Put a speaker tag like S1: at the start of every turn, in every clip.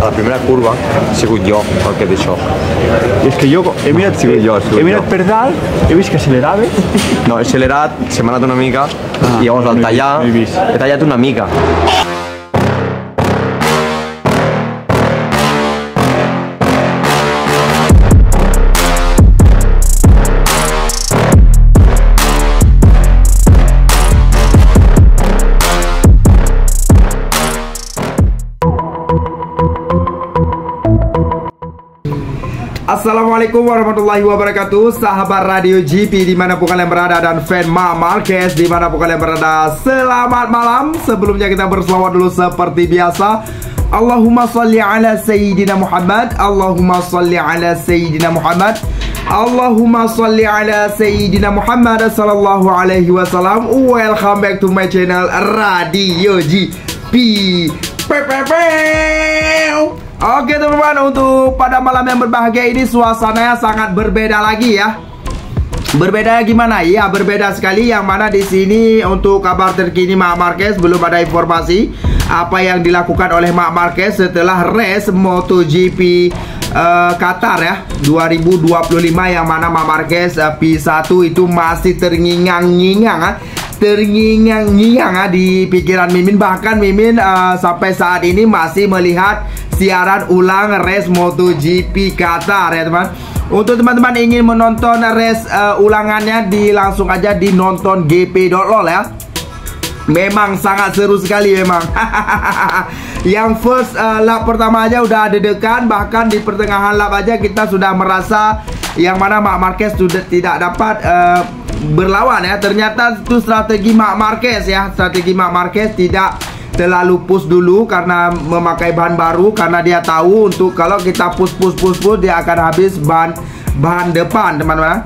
S1: la primera curva, he sigut jo el que té xoc.
S2: És que jo he mirat, he mirat per dalt, he vist que accelerava.
S1: No, he accelerat, se m'ha anat una mica, i llavors al tallar, he tallat una mica.
S3: Assalamualaikum warahmatullahi wabarakatuh, sahabat Radio GP dimanapun kalian berada dan fan Marc Marquez dimanapun kalian berada. Selamat malam. Sebelumnya kita berselawat dulu seperti biasa. Allahumma salli ala Sayyidina Muhammad, Allahumma salli ala Sayyidina Muhammad, Allahumma salli ala Sayyidina Muhammad sallallahu alaihi wasallam. Welcome back to my channel Radio GP. Oke teman-teman, untuk pada malam yang berbahagia ini suasananya sangat berbeda lagi ya. Berbeda gimana? Ya berbeda sekali, yang mana di sini untuk kabar terkini Marc Marquez belum ada informasi apa yang dilakukan oleh Marc Marquez setelah race MotoGP Qatar ya 2025, yang mana Marc Marquez P1 itu masih terngiang-ngiang di pikiran Mimin. Bahkan Mimin sampai saat ini masih melihat siaran ulang race MotoGP Qatar ya teman. Untuk teman-teman ingin menonton race ulangannya, langsung aja di nonton gp.lol ya. Memang sangat seru sekali memang. Yang first lap pertama aja udah deg-degan, bahkan di pertengahan lap aja kita sudah merasa yang mana Marc Marquez sudah tidak dapat berlawan ya. Ternyata itu strategi Marc Marquez ya. Strategi Marc Marquez tidak terlalu push dulu karena memakai bahan baru, karena dia tahu untuk kalau kita push dia akan habis bahan depan teman-teman.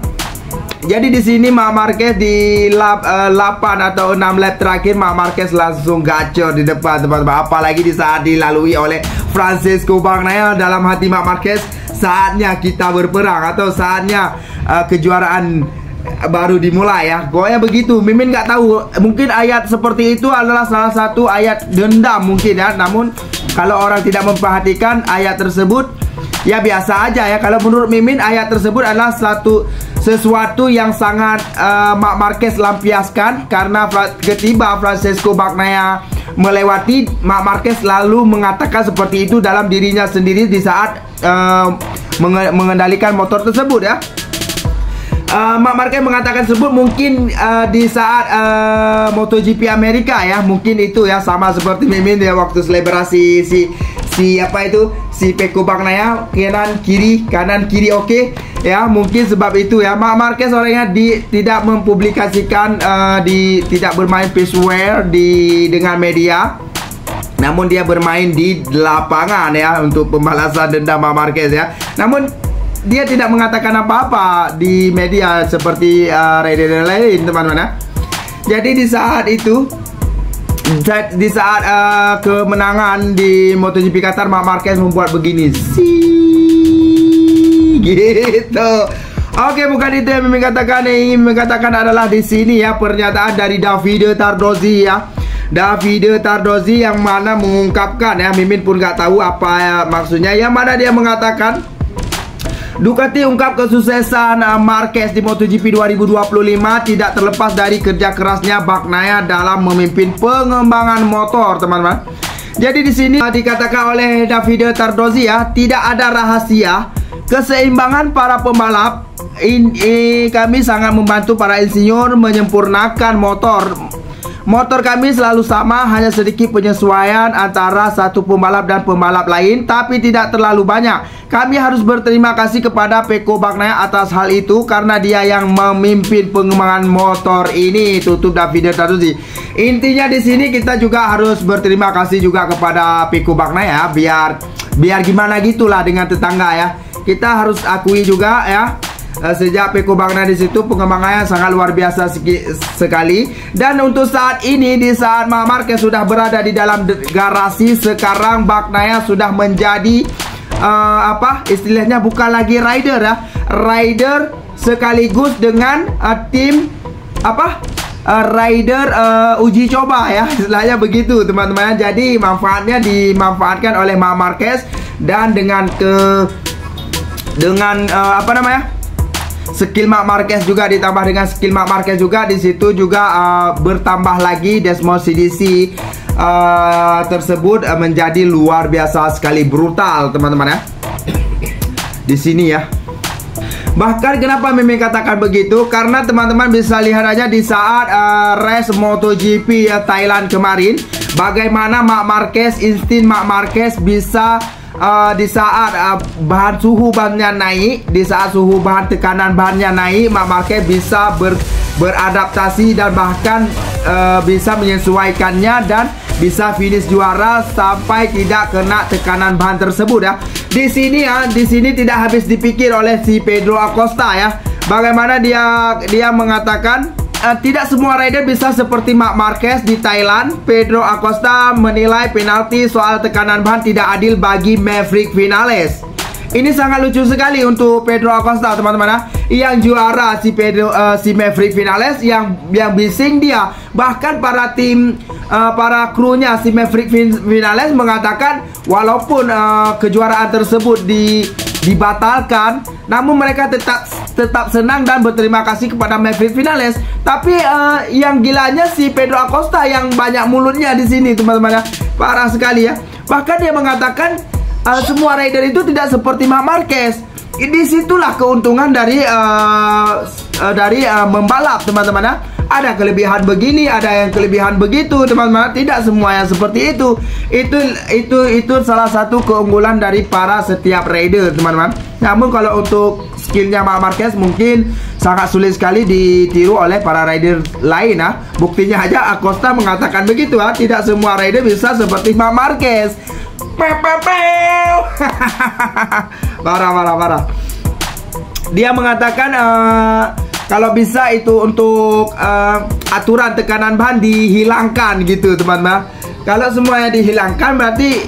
S3: Jadi di sini Marc Marquez di lap 8 atau 6 lap terakhir Marc Marquez langsung gacor di depan teman-teman. Apalagi di saat dilalui oleh Francesco Bagnaia, dalam hati Marc Marquez saatnya kita berperang atau saatnya kejuaraan baru dimulai ya. Pokoknya begitu. Mimin nggak tahu, mungkin ayat seperti itu adalah salah satu ayat dendam mungkin ya. Namun kalau orang tidak memperhatikan ayat tersebut, ya biasa aja ya. Kalau menurut Mimin ayat tersebut adalah sesuatu yang sangat Marc Marquez lampiaskan, karena ketiba Francesco Bagnaia melewati, Marc Marquez lalu mengatakan seperti itu dalam dirinya sendiri di saat mengendalikan motor tersebut ya. Marc Marquez mengatakan tersebut mungkin di saat MotoGP Amerika ya, mungkin itu ya, sama seperti Mimin ya waktu selebrasi si apa itu, si Pecco Bagnaia kanan kiri oke ya, mungkin sebab itu ya. Marc Marquez orangnya tidak mempublikasikan tidak bermain peaceware dengan media, namun dia bermain di lapangan ya untuk pembalasan dendam Marc Marquez ya. Namun dia tidak mengatakan apa-apa di media seperti rider lain teman-teman ya. Jadi di saat itu, di saat kemenangan di MotoGP Qatar, Marc Marquez membuat begini gitu. Oke, bukan itu yang Mimin katakan. Yang Mimin katakan adalah di sini ya, pernyataan dari Davide Tardozzi ya. Davide Tardozzi yang mana mengungkapkan ya, Mimin pun nggak tahu apa maksudnya, yang mana dia mengatakan Ducati ungkap kesuksesan Marquez di MotoGP 2025 tidak terlepas dari kerja kerasnya Bagnaia dalam memimpin pengembangan motor, teman-teman. Jadi di sini dikatakan oleh Davide Tardozzi ya, tidak ada rahasia keseimbangan para pembalap. Kami sangat membantu para insinyur menyempurnakan motor. Motor kami selalu sama, hanya sedikit penyesuaian antara satu pembalap dan pembalap lain, tapi tidak terlalu banyak. Kami harus berterima kasih kepada Pecco Bagnaia atas hal itu, karena dia yang memimpin pengembangan motor ini, tutup Davide Tardozzi. Intinya di sini kita juga harus berterima kasih juga kepada Pecco Bagnaia, biar gimana gitulah dengan tetangga ya. Kita harus akui juga ya, sejak Pecco Bagnaia di situ pengembangannya sangat luar biasa sekali. Dan untuk saat ini, di saat Marc Marquez sudah berada di dalam garasi, sekarang Bagnaia sudah menjadi apa istilahnya, bukan lagi rider ya, rider sekaligus dengan tim apa rider uji coba ya, istilahnya begitu teman-teman. Jadi manfaatnya dimanfaatkan oleh Marc Marquez dan dengan apa namanya, skill Marc Marquez juga, ditambah dengan skill Marc Marquez juga, di situ juga bertambah lagi Desmond CDC tersebut menjadi luar biasa sekali, brutal teman-teman ya. Di sini ya. Bahkan kenapa Mimin katakan begitu? Karena teman-teman bisa lihat aja di saat race MotoGP Thailand kemarin, bagaimana Marc Marquez, insting Marc Marquez bisa di saat bahan suhu bannya naik, di saat suhu bahan tekanan bahannya naik, Marc Marquez bisa beradaptasi dan bahkan bisa menyesuaikannya dan bisa finish juara sampai tidak kena tekanan bahan tersebut ya. Di sini tidak habis dipikir oleh si Pedro Acosta ya. Bagaimana dia mengatakan tidak semua rider bisa seperti Marc Marquez di Thailand. Pedro Acosta menilai penalti soal tekanan bahan tidak adil bagi Maverick Vinales. Ini sangat lucu sekali untuk Pedro Acosta teman-teman ya. Yang juara si Maverick Vinales, yang bising dia. Bahkan para krunya si Maverick Vinales mengatakan walaupun kejuaraan tersebut dibatalkan, namun mereka tetap senang dan berterima kasih kepada Maverick Vinales. Tapi yang gilanya si Pedro Acosta yang banyak mulutnya di sini teman-teman ya. Parah sekali ya. Bahkan dia mengatakan semua rider itu tidak seperti Marc Marquez. Disitulah keuntungan dari membalap teman-teman ya. Ada kelebihan begini, ada yang kelebihan begitu teman-teman. Tidak semua yang seperti itu. Itu salah satu keunggulan dari para setiap rider teman-teman. Namun kalau untuk skillnya Marc Marquez mungkin sangat sulit sekali ditiru oleh para rider lain ya. Buktinya aja Acosta mengatakan begitu ya. Tidak semua rider bisa seperti Marc Marquez. Parah. Dia mengatakan kalau bisa itu untuk aturan tekanan bahan dihilangkan gitu teman-teman. Kalau semuanya dihilangkan berarti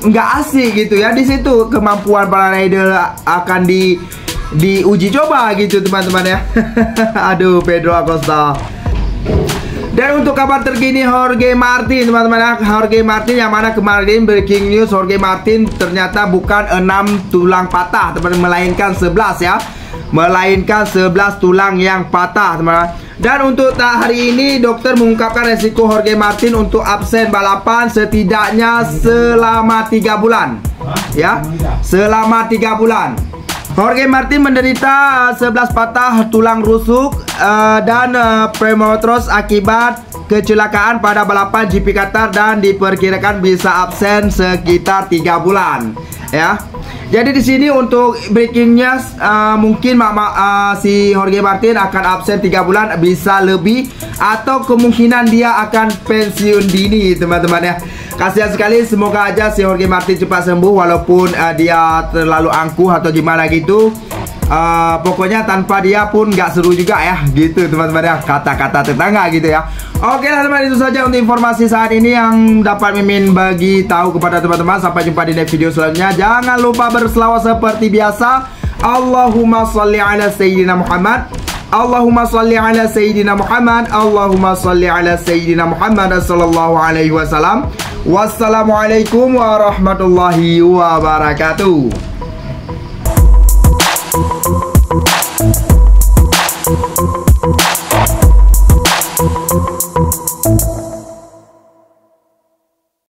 S3: nggak asik gitu ya. Di situ kemampuan para rider akan diuji coba gitu teman-teman ya. Aduh, Pedro Acosta. Dan untuk kabar terkini Jorge Martin teman-teman ya. Jorge Martin yang mana kemarin breaking news, Jorge Martin ternyata bukan 6 tulang patah teman-teman, melainkan 11 ya. Melainkan 11 tulang yang patah teman-teman. Dan untuk hari ini dokter mengungkapkan resiko Jorge Martin untuk absen balapan setidaknya selama 3 bulan ya. Selama 3 bulan. Jorge Martin menderita 11 patah tulang rusuk dan premotorus akibat kecelakaan pada balapan GP Qatar dan diperkirakan bisa absen sekitar 3 bulan ya. Jadi di sini untuk breakingnya mungkin si Jorge Martin akan absen 3 bulan, bisa lebih, atau kemungkinan dia akan pensiun dini teman-teman ya. Kasihan sekali, semoga aja si Jorge Martin cepat sembuh walaupun dia terlalu angkuh atau gimana gitu. Pokoknya tanpa dia pun nggak seru juga ya gitu teman-teman ya, kata-kata tetangga gitu ya. Oke lah teman, itu saja untuk informasi saat ini yang dapat Mimin bagi tahu kepada teman-teman. Sampai jumpa di next video selanjutnya. Jangan lupa berselawat seperti biasa. Allahumma sholli ala Sayyidina Muhammad, Allahumma sholli ala Sayyidina Muhammad, Allahumma sholli ala Sayyidina Muhammad sallallahu alaihi wasallam. Wassalamualaikum warahmatullahi wabarakatuh.